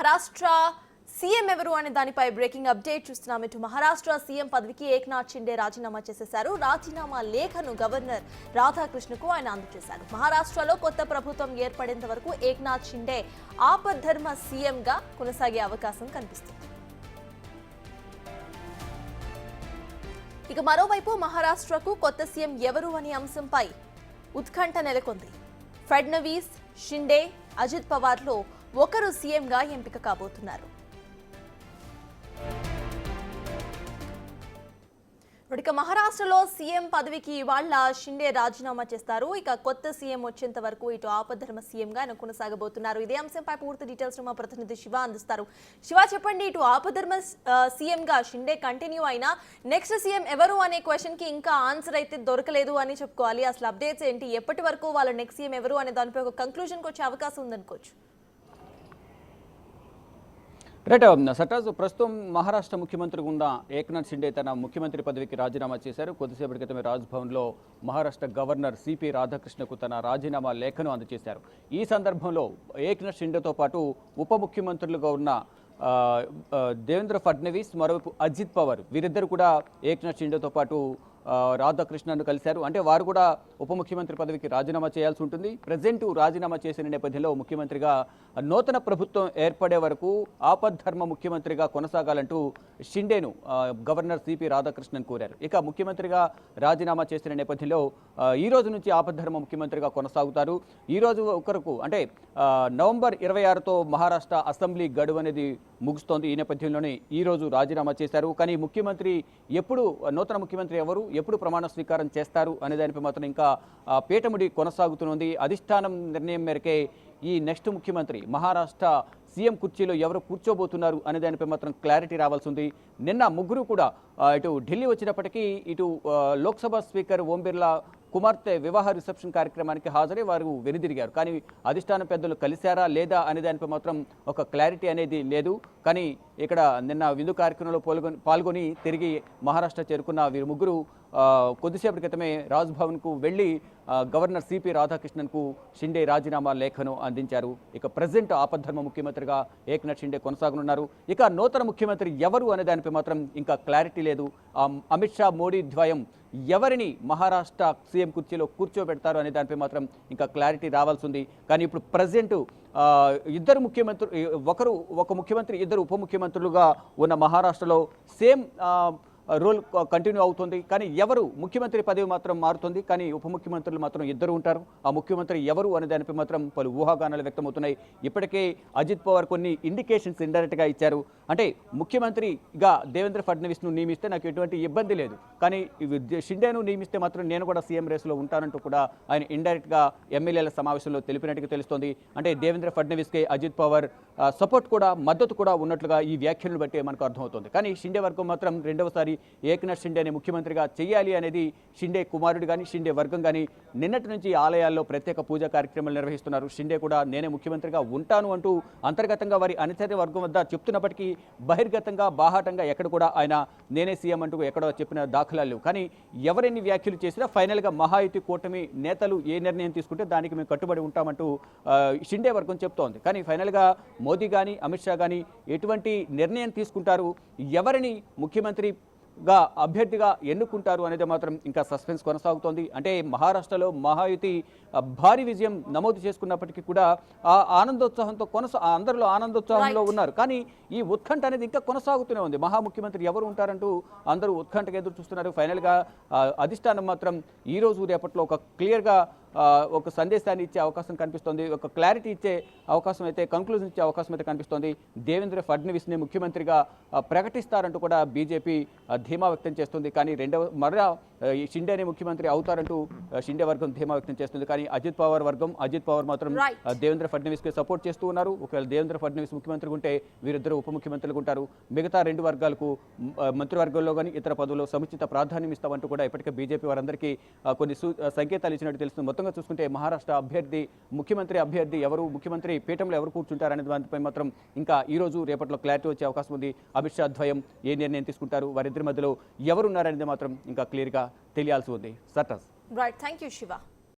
Maharashtra CM ఎవరు అనే దానిపై బ్రేకింగ్ అప్డేట్ చూస్తున్నాం. ఇటు మహారాష్ట్ర సీఎం పదవికి ఏక్నాథ్ షిండే రాజీనామా చేసేశారు. రాజీనామా లేఖను గవర్నర్ రాధాకృష్ణకు ఆయన అందజేశారు. మహారాష్ట్రలో కొత్త ప్రభుత్వం ఏర్పడేంత వరకు ఏక్నాథ్ షిండే ఆపద్ధర్మ సీఎంగా కొనసాగే అవకాశం కనిపిస్తుంది. ఇక మరోవైపు మహారాష్ట్రకు కొత్త సీఎం ఎవరు అనే అంశంపై ఉత్కంఠ నెలకొంది. ఫడ్నవీస్, షిండే, అజిత్ పవార్లో ఒకరు సీఎంగా ఎంపిక కాబోతున్నారు. ఇక మహారాష్ట్రలో సీఎం పదవికి ఇవాళ షిండే రాజీనామా చేస్తారు. ఇక కొత్త సీఎం వచ్చేంత వరకు ఇటు ఆపద్ధర్మ సీఎంగా ఆయన కొనసాగబోతున్నారు. ఇదే అంశంపై పూర్తి డీటెయిల్స్ మా ప్రతినిధి శివ అందిస్తారు. శివ, చెప్పండి, ఇటు ఆపద్ధర్మ సీఎంగా షిండే కంటిన్యూ అయినా నెక్స్ట్ సీఎం ఎవరు అనే క్వశ్చన్ కి ఇంకా ఆన్సర్ అయితే దొరకలేదు అని చెప్పుకోవాలి. అసలు అప్డేట్స్ ఏంటి, ఎప్పటి వరకు వాళ్ళ నెక్స్ట్ సీఎం ఎవరు అనే దానిపై ఒక కంక్లూజన్కి వచ్చే అవకాశం ఉందనుకోవచ్చు? రైట్ సటాజ్, ప్రస్తుతం మహారాష్ట్ర ముఖ్యమంత్రి ఉన్న ఏక్నాథ్ షిండే తన ముఖ్యమంత్రి పదవికి రాజీనామా చేశారు. కొద్దిసేపటి క్రితమే రాజ్భవన్లో మహారాష్ట్ర గవర్నర్ సిపి రాధాకృష్ణకు తన రాజీనామా లేఖను అందజేశారు. ఈ సందర్భంలో ఏక్నాథ్ షిండేతో పాటు ఉప ముఖ్యమంత్రులుగా ఉన్న దేవేంద్ర ఫడ్నవీస్, మరోవైపు అజిత్ పవార్, వీరిద్దరు కూడా ఏక్నాథ్ షిండేతో పాటు రాధాకృష్ణను కలిశారు. అంటే వారు కూడా ఉప ముఖ్యమంత్రి పదవికి రాజీనామా చేయాల్సి ఉంటుంది. ప్రజెంట్ రాజీనామా చేసిన నేపథ్యంలో ముఖ్యమంత్రిగా నూతన ప్రభుత్వం ఏర్పడే వరకు ఆపద్ధర్మ ముఖ్యమంత్రిగా కొనసాగాలంటూ షిండేను గవర్నర్ సిపి రాధాకృష్ణన్ కోరారు. ఇక ముఖ్యమంత్రిగా రాజీనామా చేసిన నేపథ్యంలో ఈ రోజు నుంచి ఆపద్ధర్మ ముఖ్యమంత్రిగా కొనసాగుతారు. ఈ రోజు ఒకరకు అంటే నవంబర్ 26తో మహారాష్ట్ర అసెంబ్లీ గడువు అనేది ముగుస్తోంది. ఈ నేపథ్యంలోనే ఈ రోజు రాజీనామా చేశారు. కానీ ముఖ్యమంత్రి నూతన ముఖ్యమంత్రి ఎవరు, ఎప్పుడు ప్రమాణ స్వీకారం చేస్తారు అనే దానిపై మాత్రం ఇంకా పీఠముడి కొనసాగుతున్నది. అధిష్టానం నిర్ణయం మేరకే ఈ నెక్స్ట్ ముఖ్యమంత్రి మహారాష్ట్ర సీఎం కుర్చీలో ఎవరు కూర్చోబోతున్నారు అనే దానిపై మాత్రం క్లారిటీ రావాల్సి ఉంది. నిన్న ముగ్గురు కూడా ఇటు ఢిల్లీ వచ్చినప్పటికీ ఇటు లోక్సభ స్పీకర్ ఓం బిర్లా కుమార్తె వివాహ రిసెప్షన్ కార్యక్రమానికి హాజరై వారు వెనుదిరిగారు. కానీ అధిష్టాన పెద్దలు కలిశారా లేదా అనే దానిపై మాత్రం ఒక క్లారిటీ అనేది లేదు. కానీ ఇక్కడ నిన్న విందు కార్యక్రమంలో పాల్గొని తిరిగి మహారాష్ట్ర చేరుకున్న వీరు ముగ్గురు కొద్దిసేపటి క్రితమే రాజ్భవన్కు వెళ్ళి గవర్నర్ సిపి రాధాకృష్ణన్కు షిండే రాజీనామా లేఖను అందించారు. ఇక ప్రజెంట్ ఆపద్ధర్మ ముఖ్యమంత్రిగా ఏక్నాథ్ షిండే కొనసాగనున్నారు. ఇక నూతన ముఖ్యమంత్రి ఎవరు అనే దానిపై మాత్రం ఇంకా క్లారిటీ లేదు. అమిత్ షా, మోడీ ద్వయం ఎవరిని మహారాష్ట్ర సీఎం కుర్చీలో కూర్చోబెడతారు అనే దానిపై మాత్రం ఇంకా క్లారిటీ రావాల్సి ఉంది. కానీ ఇప్పుడు ప్రజెంట్ ఇద్దరు ముఖ్యమంత్రులు, ఒక ముఖ్యమంత్రి, ఇద్దరు ఉప ముఖ్యమంత్రులుగా ఉన్న మహారాష్ట్రలో సేమ్ రోల్ కంటిన్యూ అవుతుంది. కానీ ఎవరు ముఖ్యమంత్రి పదవి మాత్రం మారుతుంది. కానీ ఉప ముఖ్యమంత్రులు మాత్రం ఇద్దరు ఉంటారు. ఆ ముఖ్యమంత్రి ఎవరు అనే దానిపై మాత్రం పలు ఊహాగానాలు వ్యక్తమవుతున్నాయి. ఇప్పటికే అజిత్ పవార్ కొన్ని ఇండికేషన్స్ ఇండైరెక్ట్గా ఇచ్చారు. అంటే ముఖ్యమంత్రిగా దేవేంద్ర ఫడ్నవీస్ను నియమిస్తే నాకు ఎటువంటి ఇబ్బంది లేదు, కానీ షిండేను నియమిస్తే మాత్రం నేను కూడా సీఎం రేసులో ఉంటానంటూ కూడా ఆయన ఇండైరెక్ట్గా ఎమ్మెల్యేల సమావేశంలో తెలిపినట్టుగా తెలుస్తోంది. అంటే దేవేంద్ర ఫడ్నవీస్కి అజిత్ పవార్ సపోర్ట్ కూడా, మద్దతు కూడా ఉన్నట్లుగా ఈ వ్యాఖ్యలను బట్టి మనకు అర్థమవుతుంది. కానీ షిండే వర్గం మాత్రం రెండవసారి ఏక్నాథ్ షిండేని ముఖ్యమంత్రిగా చేయాలి అనేది షిండే కుమారుడు కానీ షిండే వర్గం కానీ నిన్నటి నుంచి ఆలయాల్లో ప్రత్యేక పూజా కార్యక్రమాలు నిర్వహిస్తున్నారు. షిండే కూడా నేనే ముఖ్యమంత్రిగా ఉంటాను అంటూ అంతర్గతంగా వారి అనుచర వర్గం వద్ద చెప్తున్నప్పటికీ బహిర్గతంగా, బాహాటంగా ఎక్కడ కూడా ఆయన నేనే సీఎం అంటూ ఎక్కడో చెప్పిన దాఖలాలు లేవు. కానీ ఎవరెన్ని వ్యాఖ్యలు చేసినా ఫైనల్గా మహాయుతి కూటమి నేతలు ఏ నిర్ణయం తీసుకుంటే దానికి మేము కట్టుబడి ఉంటామంటూ షిండే వర్గం చెప్తోంది. కానీ ఫైనల్గా మోదీ కానీ అమిత్ షా కానీ ఎటువంటి నిర్ణయం తీసుకుంటారు, ఎవరిని ముఖ్యమంత్రిగా అభ్యర్థిగా ఎన్నుకుంటారు అనేది మాత్రం ఇంకా సస్పెన్స్ కొనసాగుతోంది. అంటే మహారాష్ట్రలో మహాయుతి భారీ విజయం నమోదు చేసుకున్నప్పటికీ కూడా ఆ ఆనందోత్సాహంతో అందరిలో ఆనందోత్సాహంలో ఉన్నారు. కానీ ఈ ఉత్కంఠ అనేది ఇంకా కొనసాగుతూనే ఉంది. ముఖ్యమంత్రి ఎవరు ఉంటారంటూ అందరూ ఉత్కంఠగా ఎదురు చూస్తున్నారు. ఫైనల్గా అధిష్టానం మాత్రం ఈ రోజు రేపట్లో ఒక క్లియర్గా ఒక సందేశాన్ని ఇచ్చే అవకాశం కనిపిస్తోంది. ఒక క్లారిటీ ఇచ్చే అవకాశం అయితే, కంక్లూజన్ ఇచ్చే అవకాశం అయితే కనిపిస్తోంది. దేవేంద్ర ఫడ్నవీస్ని ముఖ్యమంత్రిగా ప్రకటిస్తారంటూ కూడా బీజేపీ ధీమా వ్యక్తం చేస్తుంది. కానీ మరలా షిండేని ముఖ్యమంత్రి అవుతారంటూ షిండే వర్గం ధీమా వ్యక్తం చేస్తుంది. కానీ అజిత్ పవార్ మాత్రం దేవేంద్ర ఫడ్నవీస్కి సపోర్ట్ చేస్తూ ఉన్నారు. ఒకవేళ దేవేంద్ర ఫడ్నవీస్ ముఖ్యమంత్రిగా ఉంటే వీరిద్దరు ఉప ముఖ్యమంత్రులుగా ఉంటారు. మిగతా రెండు వర్గాలకు మంత్రివర్గంలో కానీ ఇతర పదవుల్లో సముచిత ప్రాధాన్యం ఇస్తామంటూ కూడా ఇప్పటికే బీజేపీ వారందరికీ కొన్ని సంకేతాలు ఇచ్చినట్టు తెలుస్తుంది. మొత్తంగా చూసుకుంటే మహారాష్ట్ర ముఖ్యమంత్రి అభ్యర్థి ఎవరు, ముఖ్యమంత్రి పీఠంలో ఎవరు కూర్చుంటారనే దానిపై మాత్రం ఇంకా ఈ రోజు రేపట్లో క్లారిటీ వచ్చే అవకాశం ఉంది. అమిత్ షా ద్వయం ఏ నిర్ణయం తీసుకుంటారు, వారిద్దరి మధ్యలో ఎవరున్నారనేది మాత్రం ఇంకా క్లియర్గా తెలియాల్సి ఉంది. సర్టస్. Right, thank you Shiva.